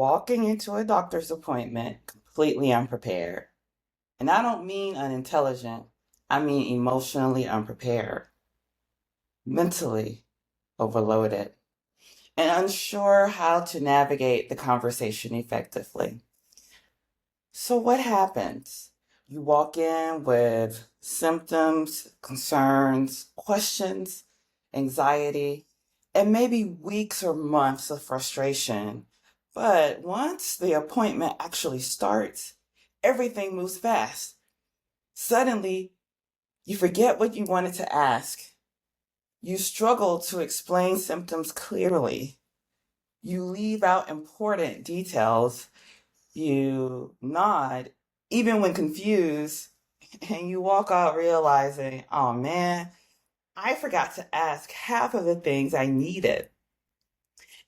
walking into a doctor's appointment completely unprepared. And I don't mean unintelligent, I mean emotionally unprepared, mentally overloaded, and unsure how to navigate the conversation effectively. So, what happens? You walk in with symptoms, concerns, questions, anxiety, and maybe weeks or months of frustration. But once the appointment actually starts, everything moves fast. Suddenly, you forget what you wanted to ask. You struggle to explain symptoms clearly. You leave out important details. You nod, even when confused, and you walk out realizing, oh man, I forgot to ask half of the things I needed.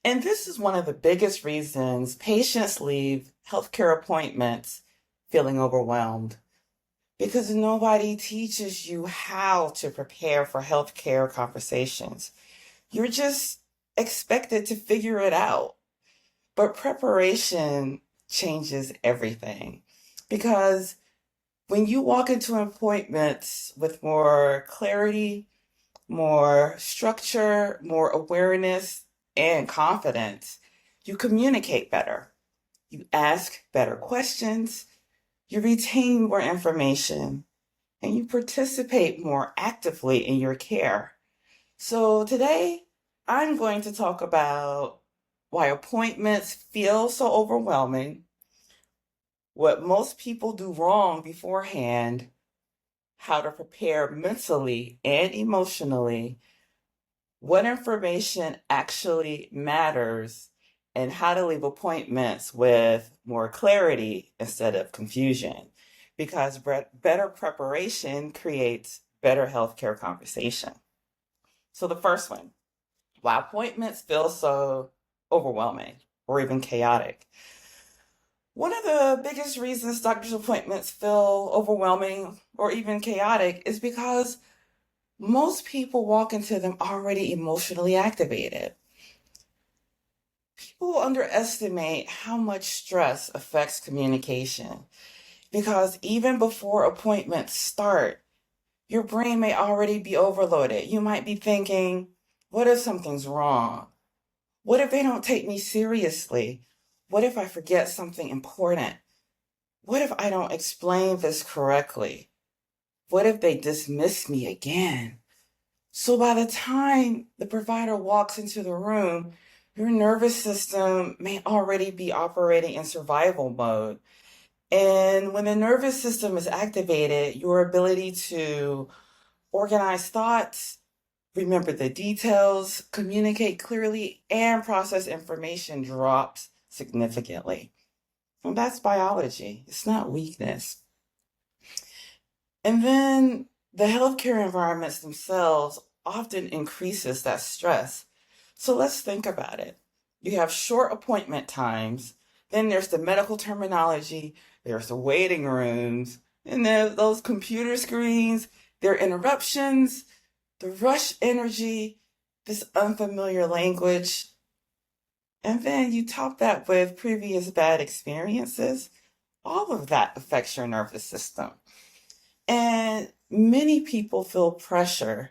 And this is one of the biggest reasons patients leave healthcare appointments feeling overwhelmed because nobody teaches you how to prepare for healthcare conversations. You're just expected to figure it out. But preparation changes everything because when you walk into appointments with more clarity, more structure, more awareness, and confidence, you communicate better. You ask better questions, you retain more information, and you participate more actively in your care. So today, I'm going to talk about why appointments feel so overwhelming, what most people do wrong beforehand, how to prepare mentally and emotionally, what information actually matters, and how to leave appointments with more clarity instead of confusion. Because better preparation creates better healthcare conversation. So, the first one, why appointments feel so overwhelming or even chaotic. One of the biggest reasons doctor's appointments feel overwhelming or even chaotic is because most people walk into them already emotionally activated. People underestimate how much stress affects communication because even before appointments start, your brain may already be overloaded. You might be thinking, what if something's wrong? What if they don't take me seriously? What if I forget something important? What if I don't explain this correctly? What if they dismiss me again? So by the time the provider walks into the room, your nervous system may already be operating in survival mode. And when the nervous system is activated, your ability to organize thoughts, remember the details, communicate clearly, and process information drops significantly. And that's biology. It's not weakness. And then the healthcare environments themselves often increases that stress. So let's think about it. You have short appointment times, then there's the medical terminology, there's the waiting rooms, and then those computer screens, there are interruptions, the rush energy, this unfamiliar language. And then you top that with previous bad experiences. All of that affects your nervous system. And many people feel pressure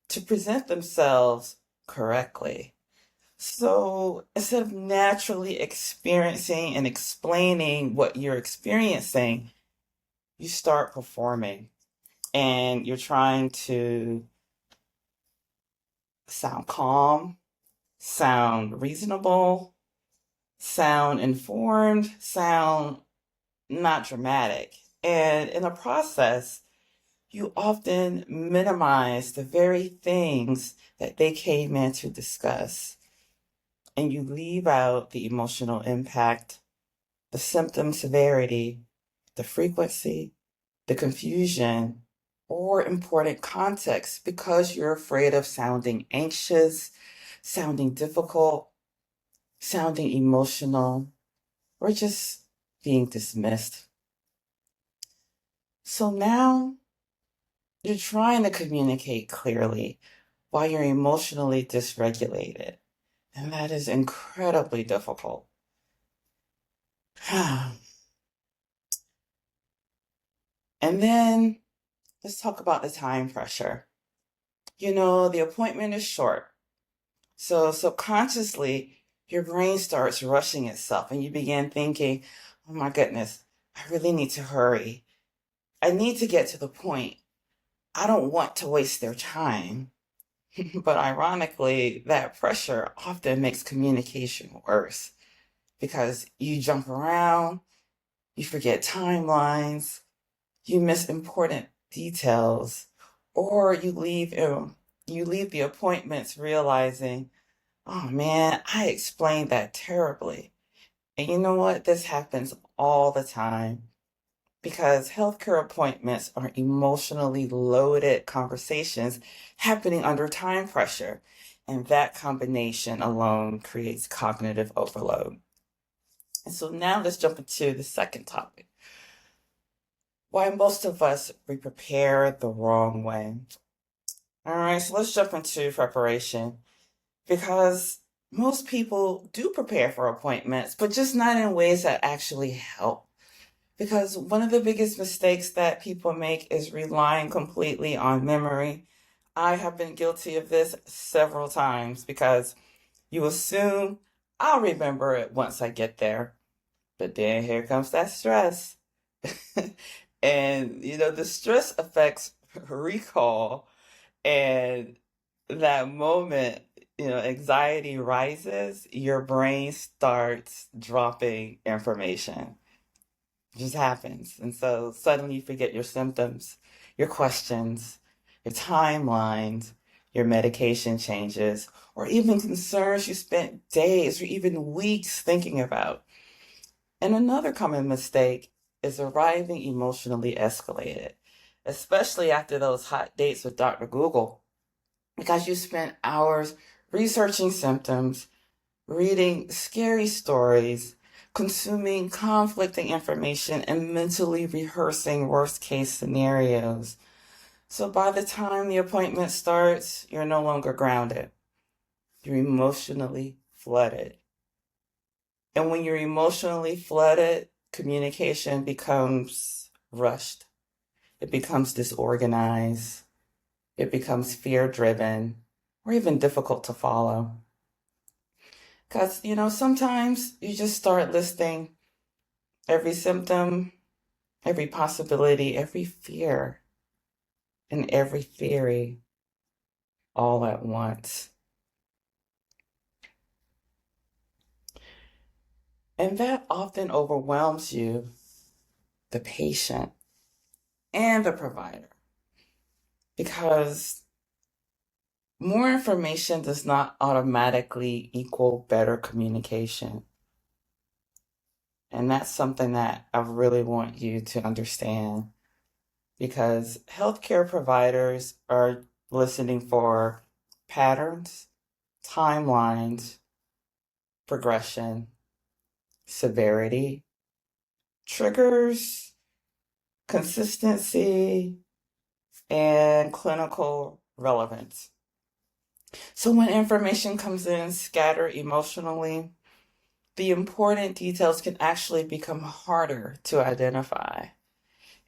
to present themselves correctly. So instead of naturally experiencing and explaining what you're experiencing, you start performing and you're trying to sound calm, sound reasonable, sound informed, sound not dramatic. And in the process, you often minimize the very things that they came in to discuss. And you leave out the emotional impact, the symptom severity, the frequency, the confusion, or important context because you're afraid of sounding anxious, sounding difficult, sounding emotional, or just being dismissed. So now you're trying to communicate clearly while you're emotionally dysregulated. And that is incredibly difficult. And then let's talk about the time pressure. The appointment is short. So subconsciously, your brain starts rushing itself and you begin thinking, oh my goodness, I really need to hurry. I need to get to the point. I don't want to waste their time. But ironically, that pressure often makes communication worse because you jump around, you forget timelines, you miss important details, or you leave the appointments realizing, oh man, I explained that terribly. And you know what? This happens all the time because healthcare appointments are emotionally loaded conversations happening under time pressure. And that combination alone creates cognitive overload. And so now let's jump into the second topic. Why most of us we prepare the wrong way. All right, so let's jump into preparation because most people do prepare for appointments, but just not in ways that actually help. Because one of the biggest mistakes that people make is relying completely on memory. I have been guilty of this several times because you assume I'll remember it once I get there. But then here comes that stress. And, the stress affects recall. And that moment, anxiety rises, your brain starts dropping information. It just happens. And so suddenly you forget your symptoms, your questions, your timelines, your medication changes, or even concerns you spent days or even weeks thinking about. And another common mistake is arriving emotionally escalated, especially after those hot dates with Dr. Google, because you spent hours researching symptoms, reading scary stories, consuming conflicting information, and mentally rehearsing worst case scenarios. So by the time the appointment starts, you're no longer grounded. You're emotionally flooded. And when you're emotionally flooded, communication becomes rushed. It becomes disorganized. It becomes fear driven or even difficult to follow. Because, sometimes you just start listing every symptom, every possibility, every fear, and every theory all at once. And that often overwhelms you, the patient, and the provider. Because more information does not automatically equal better communication. And that's something that I really want you to understand because healthcare providers are listening for patterns, timelines, progression, severity, triggers, consistency, and clinical relevance. So when information comes in scattered emotionally, the important details can actually become harder to identify.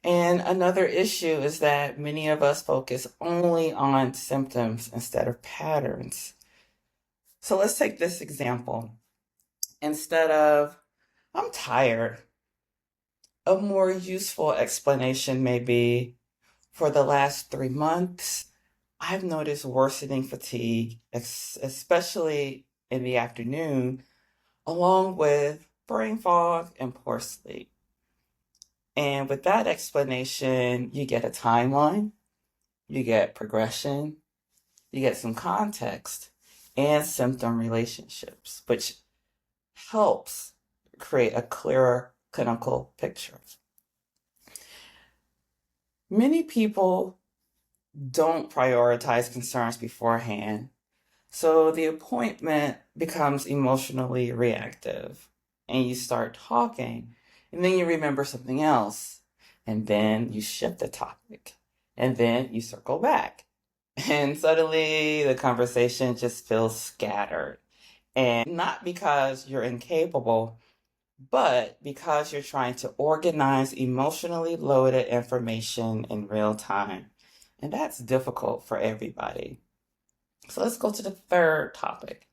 And another issue is that many of us focus only on symptoms instead of patterns. So let's take this example. Instead of, I'm tired, a more useful explanation may be, for the last 3 months, I've noticed worsening fatigue, especially in the afternoon, along with brain fog and poor sleep. And with that explanation, you get a timeline, you get progression, you get some context and symptom relationships, which helps create a clearer clinical picture. Many people don't prioritize concerns beforehand, so the appointment becomes emotionally reactive, and you start talking, and then you remember something else, and then you shift the topic, and then you circle back. And suddenly the conversation just feels scattered. And not because you're incapable, but because you're trying to organize emotionally loaded information in real time. And that's difficult for everybody. So let's go to the third topic: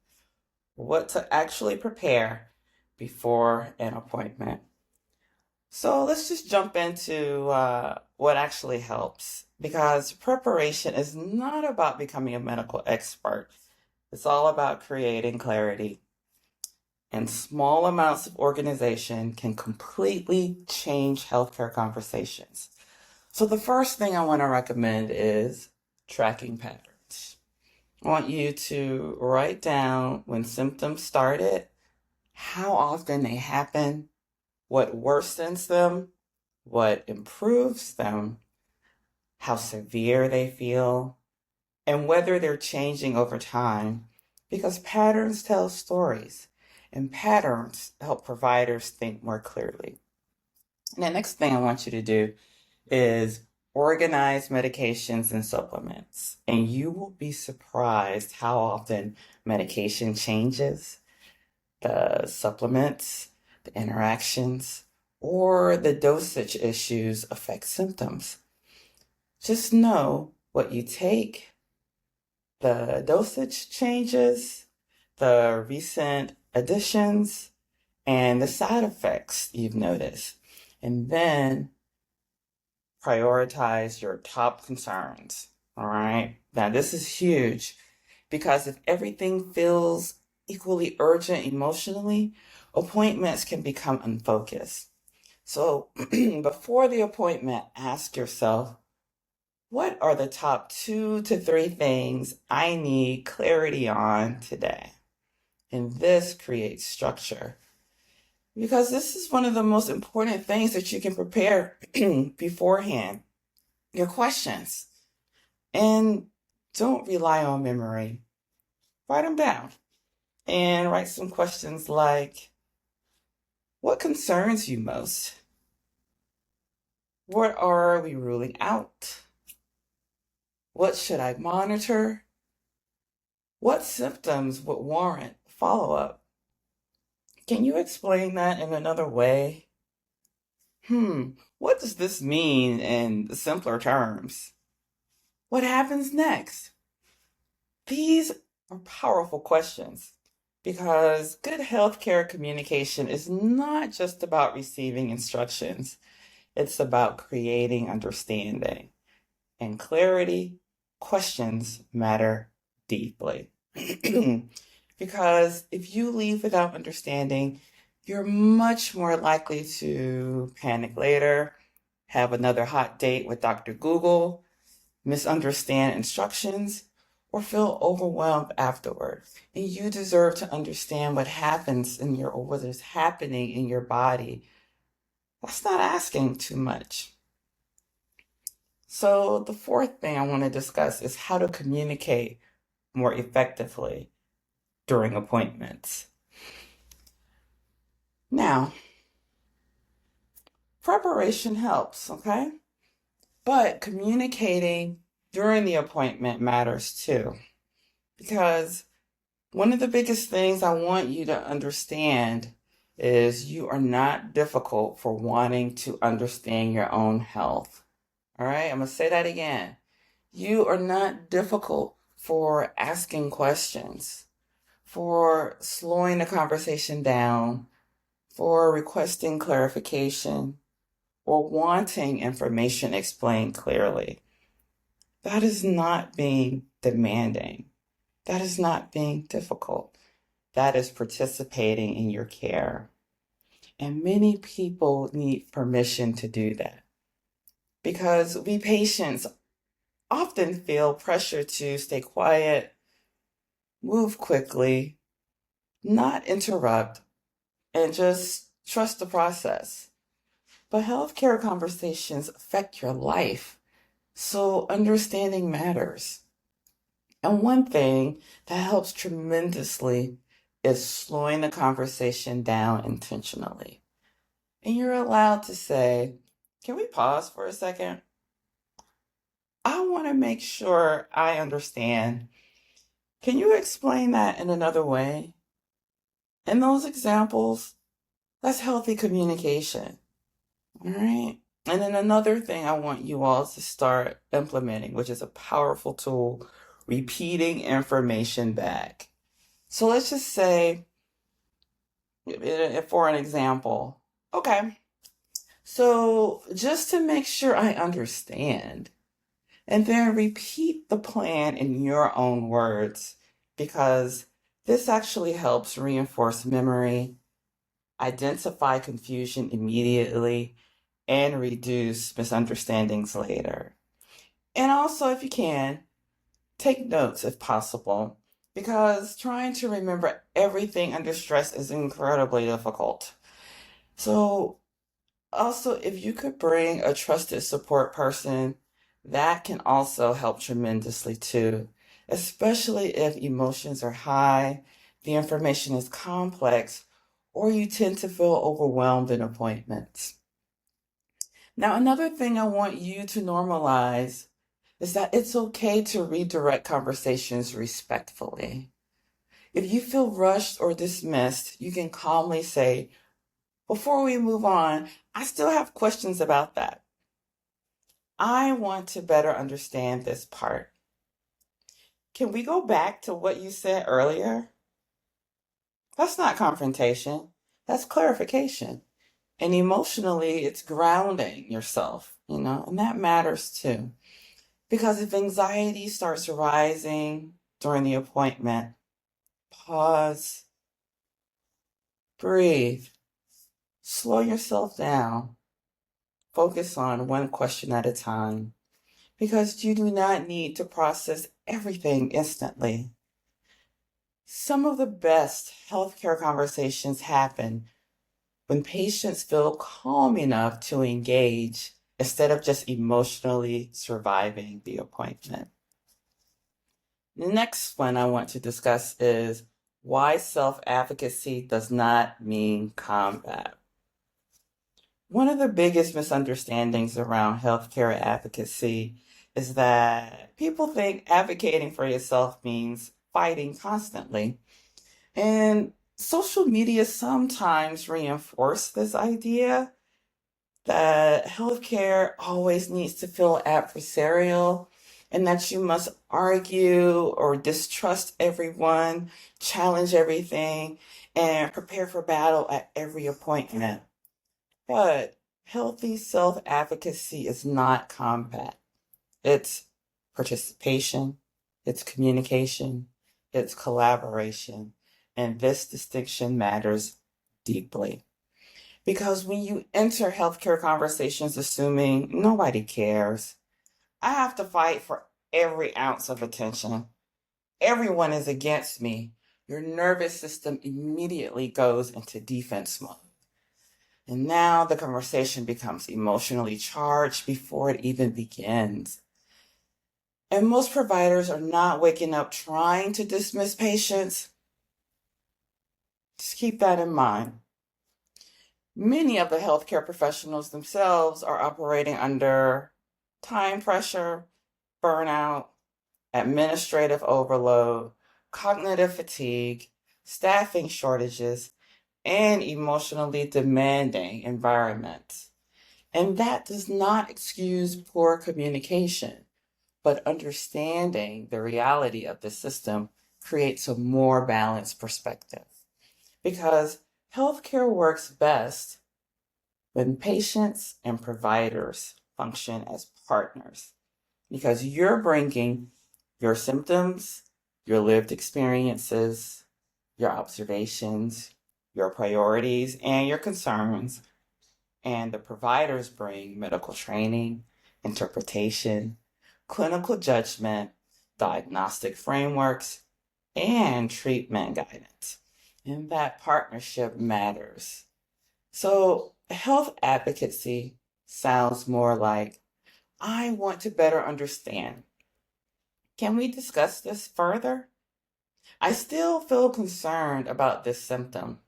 what to actually prepare before an appointment. So let's just jump into what actually helps, because preparation is not about becoming a medical expert. It's all about creating clarity. And small amounts of organization can completely change healthcare conversations. So the first thing I want to recommend is tracking patterns. I want you to write down when symptoms started, how often they happen, what worsens them, what improves them, how severe they feel, and whether they're changing over time, because patterns tell stories, and patterns help providers think more clearly. And the next thing I want you to do is organize medications and supplements, and you will be surprised how often medication changes, the supplements, the interactions, or the dosage issues affect symptoms. Just know what you take, the dosage changes, the recent additions, and the side effects you've noticed. And then prioritize your top concerns. All right. Now, this is huge, because if everything feels equally urgent emotionally, appointments can become unfocused. So before the appointment, ask yourself, what are the top 2 to 3 things I need clarity on today? And this creates structure, because this is one of the most important things that you can prepare beforehand. Your questions. And don't rely on memory. Write them down and write some questions like, what concerns you most? What are we ruling out? What should I monitor? What symptoms would warrant follow-up? Can you explain that in another way? What does this mean in simpler terms? What happens next? These are powerful questions, because good healthcare communication is not just about receiving instructions. It's about creating understanding. And clarity, questions matter deeply. Because if you leave without understanding, you're much more likely to panic later, have another hot date with Dr. Google, misunderstand instructions, or feel overwhelmed afterward. And you deserve to understand what happens in your, or what is happening in your body. That's not asking too much. So the fourth thing I want to discuss is how to communicate more effectively during appointments. Now, preparation helps, okay? But communicating during the appointment matters too, because one of the biggest things I want you to understand is you are not difficult for wanting to understand your own health. All right, I'm going to say that again. You are not difficult for asking questions, for slowing the conversation down, for requesting clarification, or wanting information explained clearly. That is not being demanding. That is not being difficult. That is participating in your care. And many people need permission to do that, because we patients often feel pressure to stay quiet, move quickly, not interrupt, and just trust the process. But healthcare conversations affect your life, so understanding matters. And one thing that helps tremendously is slowing the conversation down intentionally. And you're allowed to say, can we pause for a second? I want to make sure I understand. Can you explain that in another way? In those examples, That's healthy communication. All right. And then another thing I want you all to start implementing, which is a powerful tool, repeating information back. So let's just say, for an example, okay, so just to make sure I understand, and then repeat the plan in your own words, because this actually helps reinforce memory, identify confusion immediately, and reduce misunderstandings later. And also, if you can, take notes if possible, because trying to remember everything under stress is incredibly difficult. So, also, if you could bring a trusted support person, that can also help tremendously too, especially if emotions are high, the information is complex, or you tend to feel overwhelmed in appointments. Now, another thing I want you to normalize is that it's okay to redirect conversations respectfully. If you feel rushed or dismissed, you can calmly say, before we move on, I still have questions about that. I want to better understand this part. Can we go back to what you said earlier? That's not confrontation, that's clarification. And emotionally, it's grounding yourself, and that matters too. Because if anxiety starts rising during the appointment, pause, breathe, slow yourself down, focus on one question at a time, because you do not need to process everything instantly. Some of the best healthcare conversations happen when patients feel calm enough to engage instead of just emotionally surviving the appointment. The next one I want to discuss is why self-advocacy does not mean combat. One of the biggest misunderstandings around healthcare advocacy is that people think advocating for yourself means fighting constantly. And social media sometimes reinforce this idea that healthcare always needs to feel adversarial and that you must argue or distrust everyone, challenge everything, and prepare for battle at every appointment. But healthy self advocacy is not combat, it's participation, it's communication, it's collaboration. And this distinction matters deeply. Because when you enter healthcare conversations assuming nobody cares, I have to fight for every ounce of attention. Everyone is against me. Your nervous system immediately goes into defense mode. And now the conversation becomes emotionally charged before it even begins. And most providers are not waking up trying to dismiss patients. Just keep that in mind. Many of the healthcare professionals themselves are operating under time pressure, burnout, administrative overload, cognitive fatigue, staffing shortages, and emotionally demanding environments. And that does not excuse poor communication, but understanding the reality of the system creates a more balanced perspective. Because healthcare works best when patients and providers function as partners, because you're bringing your symptoms, your lived experiences, your observations, your priorities, and your concerns. And the providers bring medical training, interpretation, clinical judgment, diagnostic frameworks, and treatment guidance. And that partnership matters. So, health advocacy sounds more like, I want to better understand. Can we discuss this further? I still feel concerned about this symptom.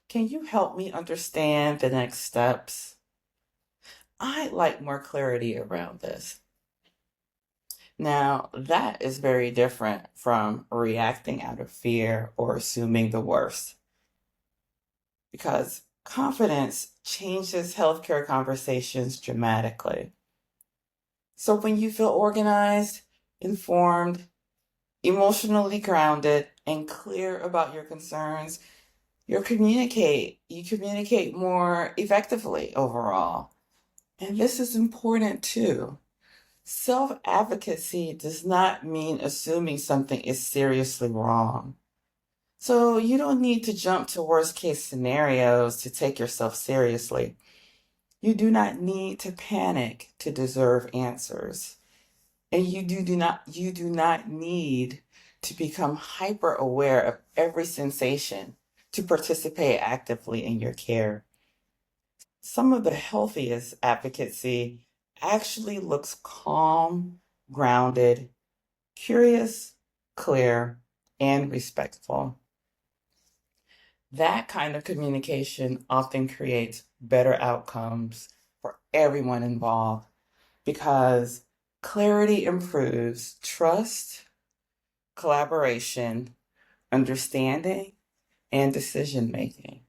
Can you help me understand the next steps? I'd like more clarity around this. Now, that is very different from reacting out of fear or assuming the worst. Because Confidence changes healthcare conversations dramatically. So when you feel organized, informed, emotionally grounded, and clear about your concerns, you communicate more effectively overall. And this is important too. Self-advocacy does not mean assuming something is seriously wrong. So you don't need to jump to worst case scenarios to take yourself seriously. You do not need to panic to deserve answers. And you do not need to become hyper aware of every sensation to participate actively in your care. Some of the healthiest advocacy actually looks calm, grounded, curious, clear, and respectful. That kind of communication often creates better outcomes for everyone involved because clarity improves trust, collaboration, understanding, and decision making.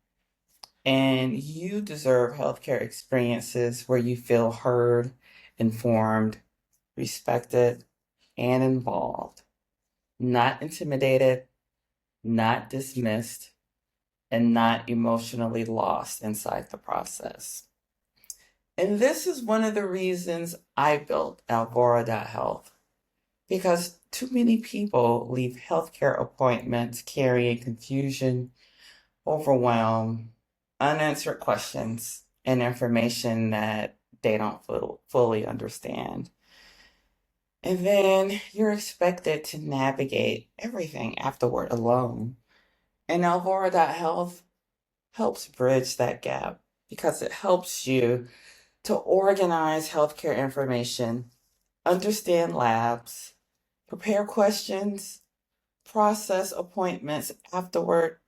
And you deserve healthcare experiences where you feel heard, informed, respected, and involved, not intimidated, not dismissed, and not emotionally lost inside the process. And this is one of the reasons I built Alvora.health, because too many people leave healthcare appointments carrying confusion, overwhelm, unanswered questions, and information that they don't fully understand. And then you're expected to navigate everything afterward alone. And Alvora.health helps bridge that gap because it helps you to organize healthcare information, understand labs, prepare questions, process appointments afterward,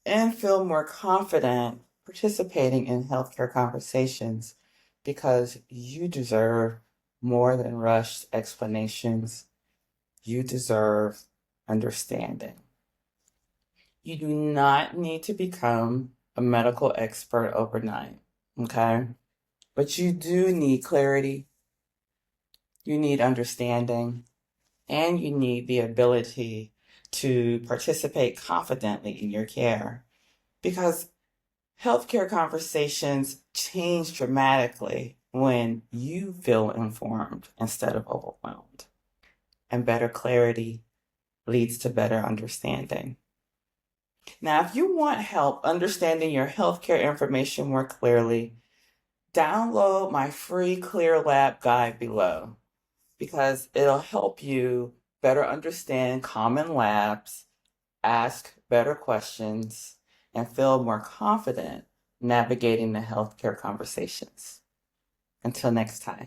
and feel more confident participating in healthcare conversations because you deserve more than rushed explanations. You deserve understanding. You do not need to become a medical expert overnight, okay? But you do need clarity, you need understanding, and you need the ability to participate confidently in your care because healthcare conversations change dramatically when you feel informed instead of overwhelmed. And better clarity leads to better understanding. Now, if you want help understanding your healthcare information more clearly, download my free Clear Lab guide below because it'll help you better understand common labs, ask better questions, and feel more confident navigating the healthcare conversations. Until next time.